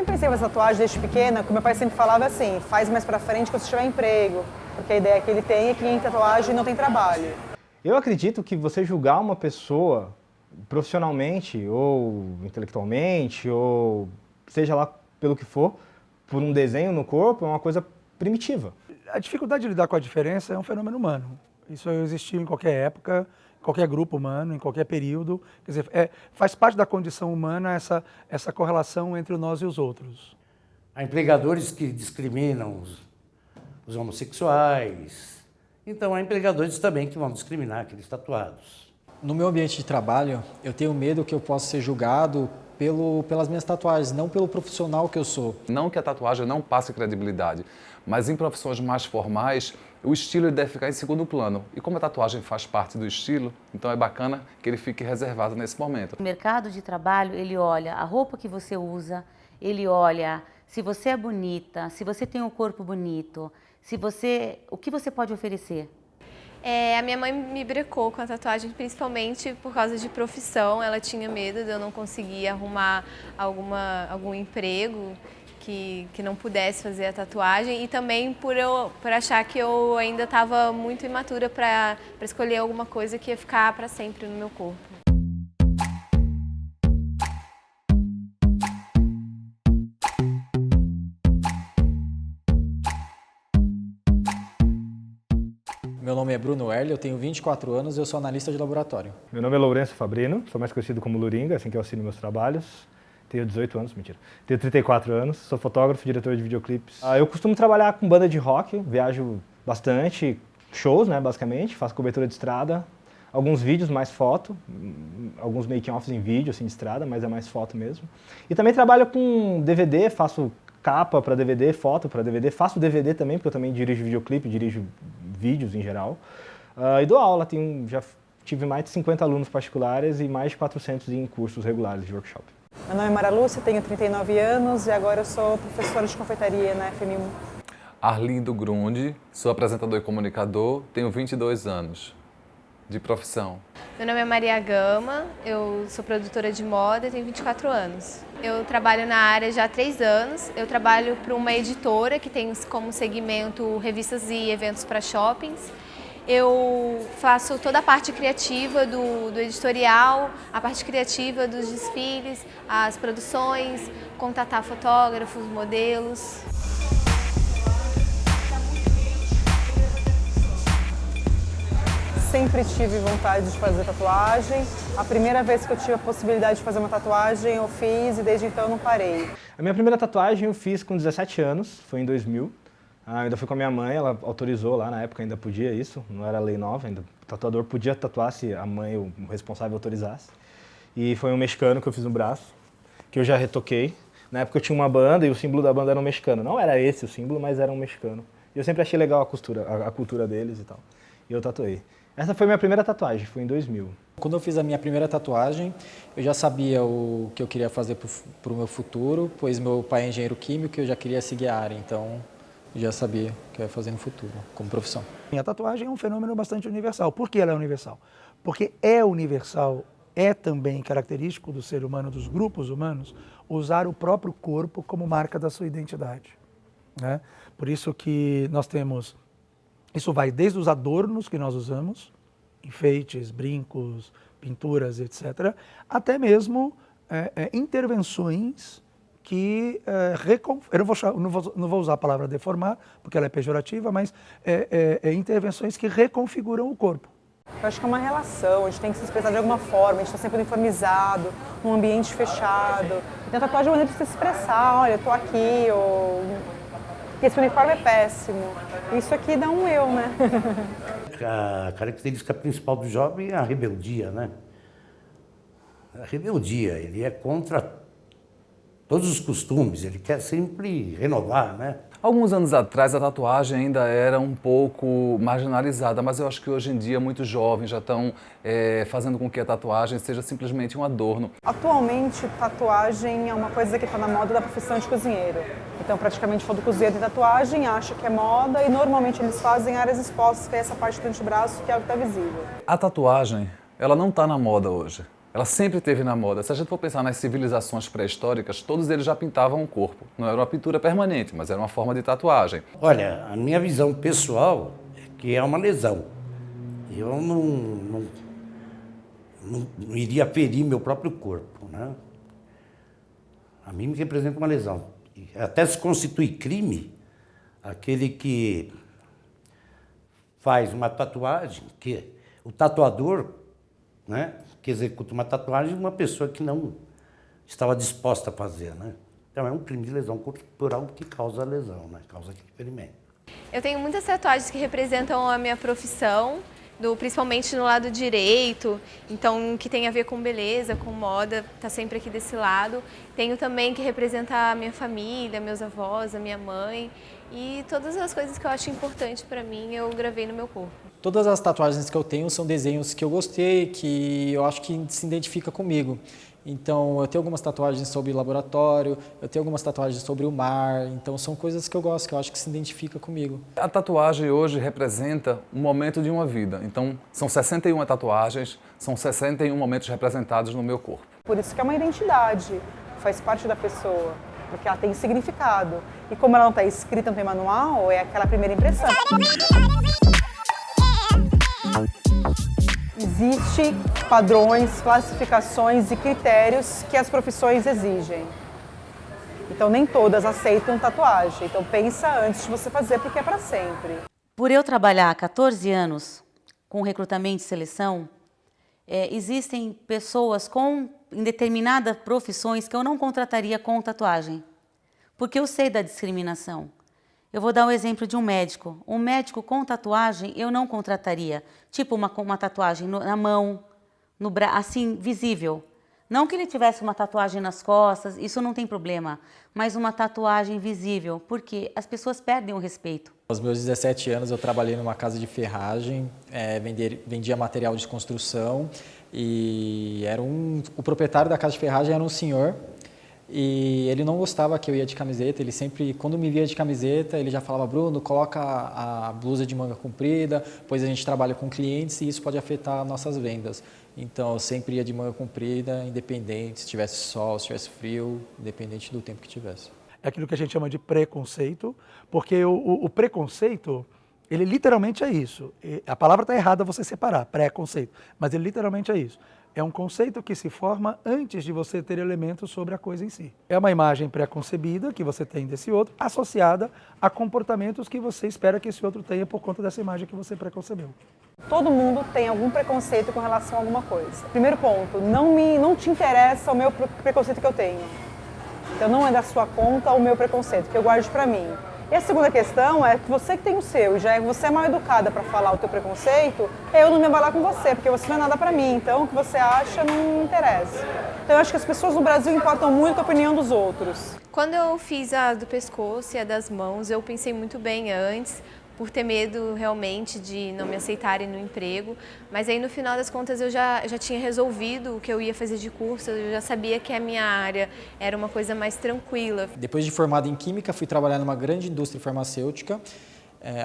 sempre pensei em fazer tatuagem desde pequena, que meu pai sempre falava assim, faz mais pra frente quando você tiver emprego. Porque a ideia que ele tem é que em tatuagem não tem trabalho. Eu acredito que você julgar uma pessoa profissionalmente, ou intelectualmente, ou seja lá pelo que for, por um desenho no corpo, é uma coisa primitiva. A dificuldade de lidar com a diferença é um fenômeno humano. Isso existiu em qualquer época, em qualquer grupo humano, em qualquer período. Quer dizer, faz parte da condição humana essa correlação entre nós e os outros. Há empregadores que discriminam os homossexuais. Então, há empregadores também que vão discriminar aqueles tatuados. No meu ambiente de trabalho, eu tenho medo que eu possa ser julgado pelas minhas tatuagens, não pelo profissional que eu sou. Não que a tatuagem não passe credibilidade, mas em profissões mais formais, o estilo deve ficar em segundo plano. E como a tatuagem faz parte do estilo, então é bacana que ele fique reservado nesse momento. O mercado de trabalho, ele olha a roupa que você usa, ele olha se você é bonita, se você tem um corpo bonito, o que você pode oferecer. A minha mãe me brecou com a tatuagem, principalmente por causa de profissão. Ela tinha medo de eu não conseguir arrumar algum emprego que não pudesse fazer a tatuagem, e também por achar que eu ainda estava muito imatura para escolher alguma coisa que ia ficar para sempre no meu corpo. Meu nome é Bruno Erle, eu tenho 24 anos e eu sou analista de laboratório. Meu nome é Lourenço Fabrino, sou mais conhecido como Luringa, assim que eu assino meus trabalhos. Tenho 18 anos, mentira. Tenho 34 anos, sou fotógrafo, diretor de videoclipes. Eu costumo trabalhar com banda de rock, viajo bastante, shows, né, basicamente, faço cobertura de estrada, alguns vídeos, mais foto, alguns making-offs em vídeo, assim, de estrada, mas é mais foto mesmo. E também trabalho com DVD, faço capa para DVD, foto para DVD, faço DVD também, porque eu também dirijo videoclipe, dirijo vídeos em geral. E dou aula, já tive mais de 50 alunos particulares e mais de 400 em cursos regulares de workshop. Meu nome é Mara Lúcia, tenho 39 anos e agora eu sou professora de confeitaria na FMU. Arlindo Grunde, sou apresentador e comunicador, tenho 22 anos. De profissão. Meu nome é Maria Gama, eu sou produtora de moda e tenho 24 anos. Eu trabalho na área já há 3 anos. Eu trabalho para uma editora que tem como segmento revistas e eventos para shoppings. Eu faço toda a parte criativa do editorial, a parte criativa dos desfiles, as produções, contatar fotógrafos, modelos. Sempre tive vontade de fazer tatuagem. A primeira vez que eu tive a possibilidade de fazer uma tatuagem, eu fiz e desde então eu não parei. A minha primeira tatuagem eu fiz com 17 anos, foi em 2000. Ainda fui com a minha mãe, ela autorizou lá, na época ainda podia isso, não era lei nova, ainda o tatuador podia tatuar se a mãe, o responsável, autorizasse. E foi um mexicano que eu fiz no braço, que eu já retoquei. Na época eu tinha uma banda e o símbolo da banda era um mexicano. Não era esse o símbolo, mas era um mexicano. E eu sempre achei legal a cultura deles e tal. E eu tatuei. Essa foi a minha primeira tatuagem, foi em 2000. Quando eu fiz a minha primeira tatuagem, eu já sabia o que eu queria fazer para o meu futuro, pois meu pai é engenheiro químico e eu já queria seguir a área, então eu já sabia o que eu ia fazer no futuro, como profissão. A tatuagem é um fenômeno bastante universal. Por que ela é universal? Porque é universal, é também característico do ser humano, dos grupos humanos, usar o próprio corpo como marca da sua identidade, né? Por isso que nós temos... Isso vai desde os adornos que nós usamos, enfeites, brincos, pinturas, etc., até mesmo intervenções que... eu não vou usar a palavra deformar, porque ela é pejorativa, mas intervenções que reconfiguram o corpo. Eu acho que é uma relação, a gente tem que se expressar de alguma forma, a gente está sempre uniformizado, num ambiente fechado. Então a tatuagem é uma maneira de se expressar, olha, eu tô aqui, ou... Esse uniforme é péssimo. Isso aqui dá um eu, né? A característica principal do jovem é a rebeldia, né? A rebeldia, ele é contra todos os costumes, ele quer sempre renovar, né? Alguns anos atrás a tatuagem ainda era um pouco marginalizada, mas eu acho que hoje em dia muitos jovens já estão fazendo com que a tatuagem seja simplesmente um adorno. Atualmente, tatuagem é uma coisa que está na moda da profissão de cozinheiro. Então, praticamente todo cozinheiro tem tatuagem, acha que é moda e normalmente eles fazem áreas expostas, que é essa parte do antebraço, que é o que está visível. A tatuagem, ela não está na moda hoje. ela sempre esteve na moda. Se a gente for pensar nas civilizações pré-históricas, todos eles já pintavam o corpo. Não era uma pintura permanente, mas era uma forma de tatuagem. Olha, a minha visão pessoal é que é uma lesão. Eu não iria ferir meu próprio corpo, né? A mim me representa uma lesão. Até se constitui crime aquele que faz uma tatuagem, que o tatuador, né, que executa uma tatuagem de uma pessoa que não estava disposta a fazer, né? Então é um crime de lesão corporal que causa lesão, né? Causa ferimento. Eu tenho muitas tatuagens que representam a minha profissão, principalmente no lado direito, então que tem a ver com beleza, com moda, tá sempre aqui desse lado. Tenho também que representa a minha família, meus avós, a minha mãe e todas as coisas que eu acho importante para mim eu gravei no meu corpo. Todas as tatuagens que eu tenho são desenhos que eu gostei, que eu acho que se identifica comigo. Então, eu tenho algumas tatuagens sobre laboratório, eu tenho algumas tatuagens sobre o mar, então são coisas que eu gosto, que eu acho que se identifica comigo. A tatuagem hoje representa um momento de uma vida. Então, são 61 tatuagens, são 61 momentos representados no meu corpo. Por isso que é uma identidade, faz parte da pessoa, porque ela tem significado. E como ela não está escrita, não tem manual, é aquela primeira impressão. Existem padrões, classificações e critérios que as profissões exigem. Então nem todas aceitam tatuagem. Então pensa antes de você fazer, porque é para sempre. Por eu trabalhar há 14 anos com recrutamento e seleção, existem pessoas em determinadas profissões que eu não contrataria com tatuagem, porque eu sei da discriminação. Eu vou dar o exemplo de um médico. Um médico com tatuagem eu não contrataria. Tipo uma tatuagem na mão, no braço, assim, visível. Não que ele tivesse uma tatuagem nas costas, isso não tem problema. Mas uma tatuagem visível, porque as pessoas perdem o respeito. Aos meus 17 anos eu trabalhei numa casa de ferragem, vendia material de construção e o proprietário da casa de ferragem era um senhor. E ele não gostava que eu ia de camiseta, ele sempre, quando me via de camiseta, ele já falava: Bruno, coloca a blusa de manga comprida, pois a gente trabalha com clientes e isso pode afetar nossas vendas. Então eu sempre ia de manga comprida, independente, se tivesse sol, se tivesse frio, independente do tempo que tivesse. É aquilo que a gente chama de preconceito, porque o preconceito, ele literalmente é isso. A palavra está errada você separar, preconceito, mas ele literalmente é isso. É um conceito que se forma antes de você ter elementos sobre a coisa em si. É uma imagem pré-concebida que você tem desse outro, associada a comportamentos que você espera que esse outro tenha por conta dessa imagem que você preconcebeu. Todo mundo tem algum preconceito com relação a alguma coisa. Primeiro ponto, não te interessa o meu preconceito que eu tenho. Então não é da sua conta o meu preconceito, que eu guardo para mim. E a segunda questão é que você que tem o seu, já você é mal educada para falar o teu preconceito, eu não me abalar com você, porque você não é nada para mim, então o que você acha não me interessa. Então eu acho que as pessoas no Brasil importam muito a opinião dos outros. Quando eu fiz a do pescoço e a das mãos, eu pensei muito bem antes, por ter medo realmente de não me aceitarem no emprego, mas aí no final das contas eu já tinha resolvido o que eu ia fazer de curso, eu já sabia que a minha área era uma coisa mais tranquila. Depois de formado em Química, fui trabalhar numa grande indústria farmacêutica.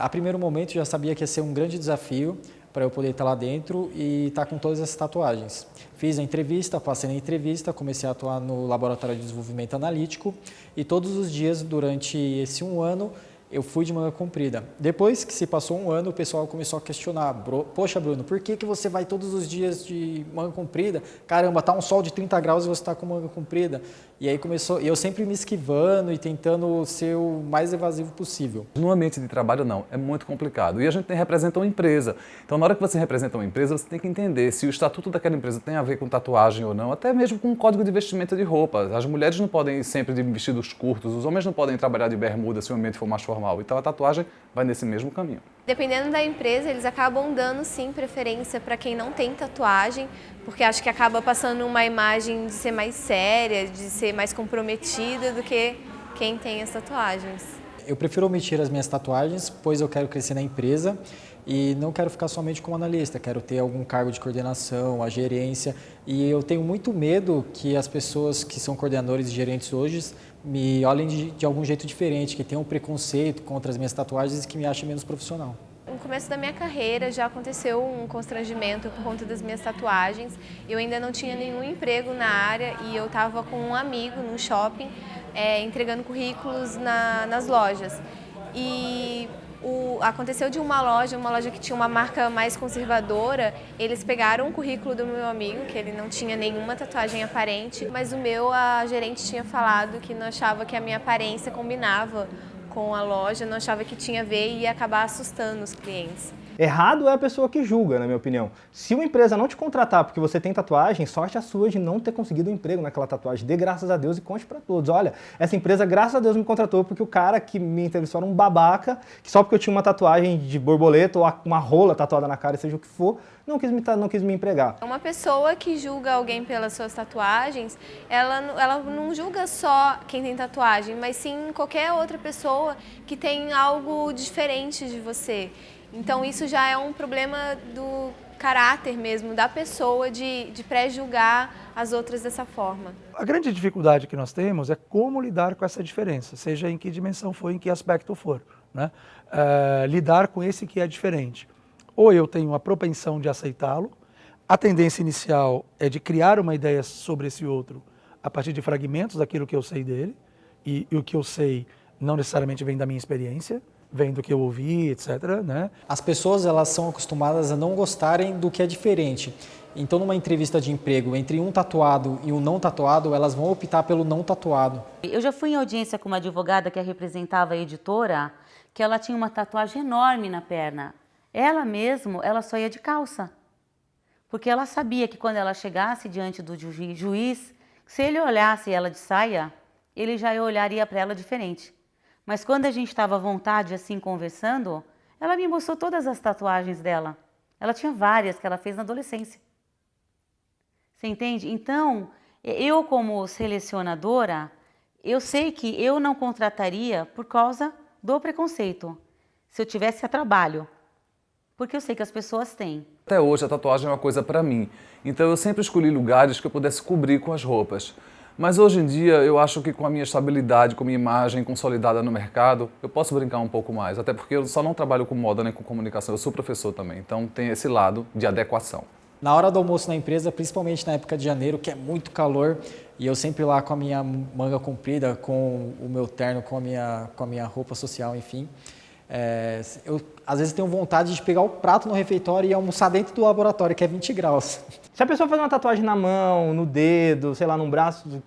A primeiro momento já sabia que ia ser um grande desafio para eu poder estar lá dentro e estar com todas essas tatuagens. Fiz a entrevista, passei na entrevista, comecei a atuar no Laboratório de Desenvolvimento Analítico e todos os dias durante esse 1 ano eu fui de manga comprida. Depois que se passou 1 ano, o pessoal começou a questionar: poxa, Bruno, por que você vai todos os dias de manga comprida? Caramba, tá um sol de 30 graus e você está com manga comprida. E aí começou, e eu sempre me esquivando e tentando ser o mais evasivo possível. No ambiente de trabalho, não, é muito complicado. E a gente representa uma empresa. Então, na hora que você representa uma empresa, você tem que entender se o estatuto daquela empresa tem a ver com tatuagem ou não, até mesmo com o código de vestimenta de roupa. As mulheres não podem ir sempre de vestidos curtos, os homens não podem trabalhar de bermuda se o ambiente for mais formal. Então, a tatuagem vai nesse mesmo caminho. Dependendo da empresa, eles acabam dando sim preferência para quem não tem tatuagem, porque acho que acaba passando uma imagem de ser mais séria, de ser mais comprometida do que quem tem as tatuagens. Eu prefiro omitir as minhas tatuagens, pois eu quero crescer na empresa e não quero ficar somente como analista, quero ter algum cargo de coordenação, a gerência, e eu tenho muito medo que as pessoas que são coordenadores e gerentes hoje me olhem de algum jeito diferente, que tenham um preconceito contra as minhas tatuagens e que me achem menos profissional. começo da minha carreira já aconteceu um constrangimento por conta das minhas tatuagens. Eu ainda não tinha nenhum emprego na área e eu estava com um amigo no shopping entregando currículos nas lojas. E aconteceu de uma loja que tinha uma marca mais conservadora, eles pegaram o currículo do meu amigo, que ele não tinha nenhuma tatuagem aparente, mas a gerente tinha falado que não achava que a minha aparência combinava com a loja, não achava que tinha a ver e ia acabar assustando os clientes. Errado é a pessoa que julga, na minha opinião. Se uma empresa não te contratar porque você tem tatuagem, sorte a sua de não ter conseguido um emprego naquela tatuagem. Dê graças a Deus e conte pra todos. Olha, essa empresa, graças a Deus, me contratou porque o cara que me entrevistou era um babaca, que só porque eu tinha uma tatuagem de borboleta ou uma rola tatuada na cara, seja o que for, não quis me empregar. Uma pessoa que julga alguém pelas suas tatuagens, ela não julga só quem tem tatuagem, mas sim qualquer outra pessoa que tem algo diferente de você. Então isso já é um problema do caráter mesmo, da pessoa de pré-julgar as outras dessa forma. A grande dificuldade que nós temos é como lidar com essa diferença, seja em que dimensão for, em que aspecto for, né? Lidar com esse que é diferente. Ou eu tenho a propensão de aceitá-lo, a tendência inicial é de criar uma ideia sobre esse outro a partir de fragmentos daquilo que eu sei dele, e o que eu sei não necessariamente vem da minha experiência, vem do que eu ouvi, etc., né? As pessoas, elas são acostumadas a não gostarem do que é diferente. Então, numa entrevista de emprego, entre um tatuado e um não tatuado, elas vão optar pelo não tatuado. Eu já fui em audiência com uma advogada que representava a editora, que ela tinha uma tatuagem enorme na perna. Ela mesmo, ela só ia de calça. Porque ela sabia que quando ela chegasse diante do juiz, se ele olhasse ela de saia, ele já olharia para ela diferente. Mas quando a gente estava à vontade, assim, conversando, ela me mostrou todas as tatuagens dela. Ela tinha várias que ela fez na adolescência. Você entende? Então, eu como selecionadora, eu sei que eu não contrataria por causa do preconceito, se eu tivesse a trabalho. Porque eu sei que as pessoas têm. Até hoje a tatuagem é uma coisa para mim, então eu sempre escolhi lugares que eu pudesse cobrir com as roupas. Mas hoje em dia eu acho que com a minha estabilidade, com a minha imagem consolidada no mercado, eu posso brincar um pouco mais, até porque eu só não trabalho com moda nem com comunicação, eu sou professor também, então tem esse lado de adequação. Na hora do almoço na empresa, principalmente na época de janeiro, que é muito calor, e eu sempre lá com a minha manga comprida, com o meu terno, com a minha roupa social, enfim, eu às vezes tenho vontade de pegar o prato no refeitório e almoçar dentro do laboratório, que é 20 graus. Se a pessoa faz uma tatuagem na mão, no dedo, sei lá, num braço,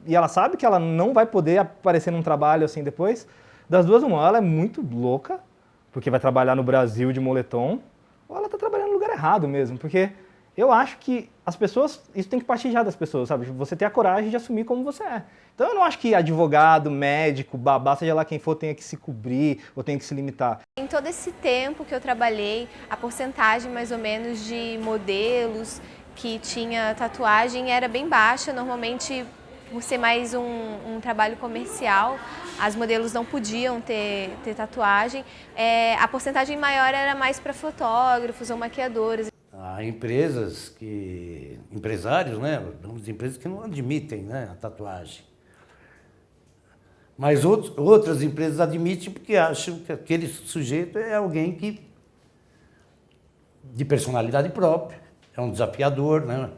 e ela sabe que ela não vai poder aparecer num trabalho assim depois, das duas uma, ela é muito louca, porque vai trabalhar no Brasil de moletom, ou ela está trabalhando no lugar errado mesmo, porque eu acho que as pessoas, isso tem que partir já das pessoas, sabe? Você ter a coragem de assumir como você é. Então eu não acho que advogado, médico, babá, seja lá quem for, tenha que se cobrir ou tenha que se limitar. Em todo esse tempo que eu trabalhei, a porcentagem mais ou menos de modelos que tinha tatuagem era bem baixa. Normalmente, por ser mais um trabalho comercial, as modelos não podiam ter tatuagem. A porcentagem maior era mais para fotógrafos ou maquiadores. Há empresários, né? Empresas que não admitem, né, a tatuagem. Mas outras empresas admitem porque acham que aquele sujeito é alguém de personalidade própria, é um desafiador, né?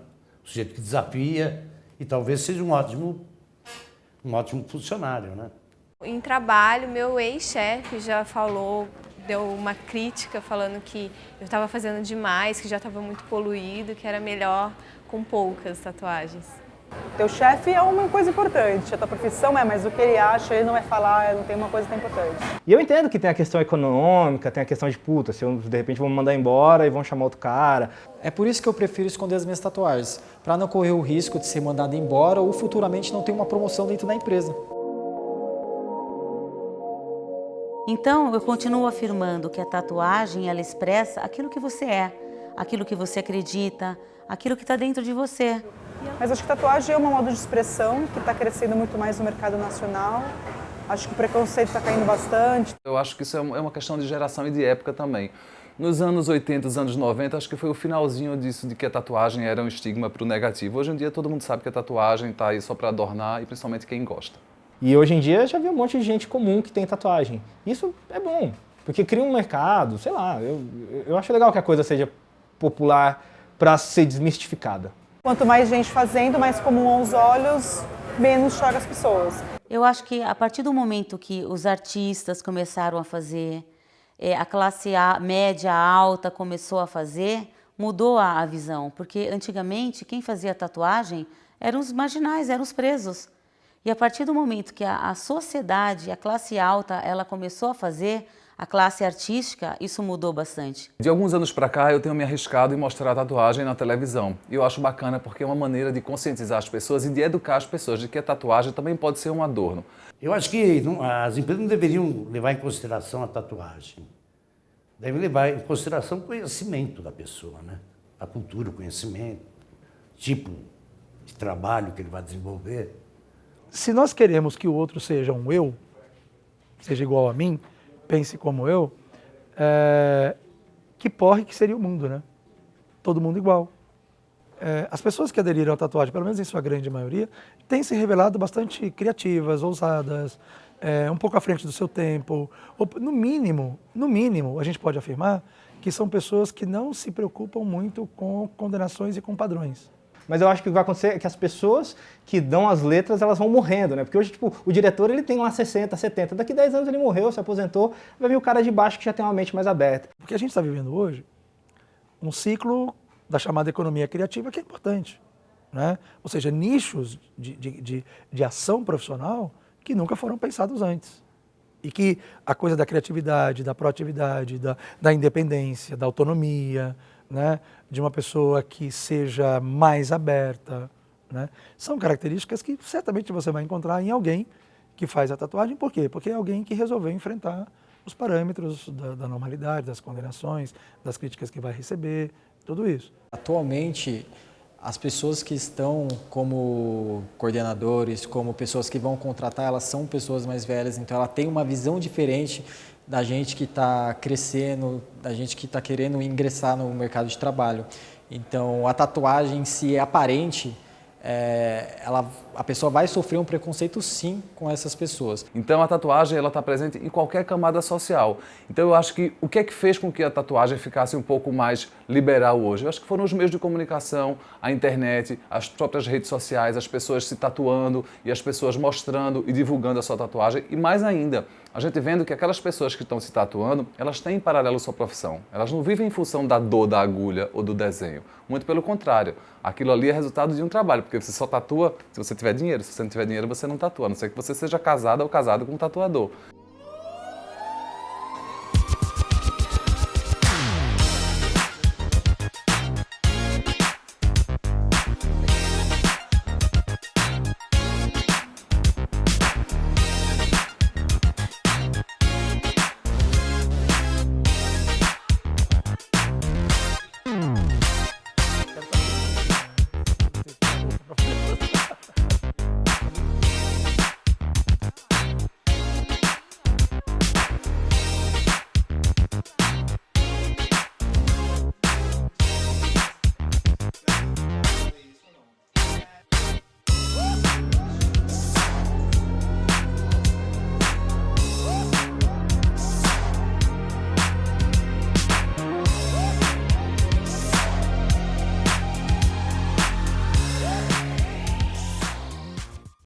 Um sujeito que desafia e talvez seja um ótimo funcionário, né? Em trabalho, meu ex-chefe já deu uma crítica falando que eu estava fazendo demais, que já estava muito poluído, que era melhor com poucas tatuagens. Teu chefe é uma coisa importante, a tua profissão mas o que ele acha, ele não vai falar, não tem uma coisa tão importante. E eu entendo que tem a questão econômica, tem a questão de puta, se eu, de repente vão me mandar embora e vão chamar outro cara. É por isso que eu prefiro esconder as minhas tatuagens, para não correr o risco de ser mandado embora ou futuramente não ter uma promoção dentro da empresa. Então, eu continuo afirmando que a tatuagem, ela expressa aquilo que você é, aquilo que você acredita, aquilo que está dentro de você. Mas acho que tatuagem é um modo de expressão que está crescendo muito mais no mercado nacional. Acho que o preconceito está caindo bastante. Eu acho que isso é uma questão de geração e de época também. Nos anos 80, nos anos 90, acho que foi o finalzinho disso, de que a tatuagem era um estigma para o negativo. Hoje em dia todo mundo sabe que a tatuagem está aí só para adornar e principalmente quem gosta. E hoje em dia já vi um monte de gente comum que tem tatuagem. Isso é bom. Porque cria um mercado, sei lá, eu acho legal que a coisa seja popular para ser desmistificada. Quanto mais gente fazendo, mais comum aos olhos, menos choca as pessoas. Eu acho que a partir do momento que os artistas começaram a fazer, a classe média alta começou a fazer, mudou a visão. Porque antigamente quem fazia tatuagem eram os marginais, eram os presos. E a partir do momento que a sociedade, a classe alta, ela começou a fazer, a classe artística, isso mudou bastante. De alguns anos para cá, eu tenho me arriscado em mostrar a tatuagem na televisão. E eu acho bacana porque é uma maneira de conscientizar as pessoas e de educar as pessoas de que a tatuagem também pode ser um adorno. Eu acho que as empresas não deveriam levar em consideração a tatuagem. Devem levar em consideração o conhecimento da pessoa, né? A cultura, o conhecimento, o tipo de trabalho que ele vai desenvolver. Se nós queremos que o outro seja um eu, seja igual a mim, pense como eu, que porre que seria o mundo, né? Todo mundo igual. As pessoas que aderiram à tatuagem, pelo menos em sua grande maioria, têm se revelado bastante criativas, ousadas, um pouco à frente do seu tempo. Ou, no mínimo, a gente pode afirmar que são pessoas que não se preocupam muito com condenações e com padrões. Mas eu acho que o que vai acontecer é que as pessoas que dão as letras, elas vão morrendo, né? Porque hoje, tipo, o diretor, ele tem lá 60, 70. Daqui 10 anos ele morreu, se aposentou, vai vir o cara de baixo que já tem uma mente mais aberta. Porque a gente está vivendo hoje um ciclo da chamada economia criativa que é importante, né? Ou seja, nichos de ação profissional que nunca foram pensados antes. E que a coisa da criatividade, da proatividade, da independência, da autonomia, né, de uma pessoa que seja mais aberta, né, são características que certamente você vai encontrar em alguém que faz a tatuagem. Por quê? Porque é alguém que resolveu enfrentar os parâmetros da normalidade, das condenações, das críticas que vai receber, tudo isso. Atualmente, as pessoas que estão como coordenadores, como pessoas que vão contratar, elas são pessoas mais velhas, então ela tem uma visão diferente da gente que está crescendo, da gente que está querendo ingressar no mercado de trabalho. Então, a tatuagem, se é aparente, a pessoa vai sofrer um preconceito, sim, com essas pessoas. Então a tatuagem está presente em qualquer camada social. Então eu acho que o que é que fez com que a tatuagem ficasse um pouco mais liberal hoje? Eu acho que foram os meios de comunicação, a internet, as próprias redes sociais, as pessoas se tatuando e as pessoas mostrando e divulgando a sua tatuagem. E mais ainda, a gente vendo que aquelas pessoas que estão se tatuando, elas têm em paralelo sua profissão. Elas não vivem em função da dor da agulha ou do desenho. Muito pelo contrário. Aquilo ali é resultado de um trabalho, porque você só tatua se você tiver dinheiro. Se você não tiver dinheiro, você não tatua, a não ser que você seja casada ou casado com um tatuador.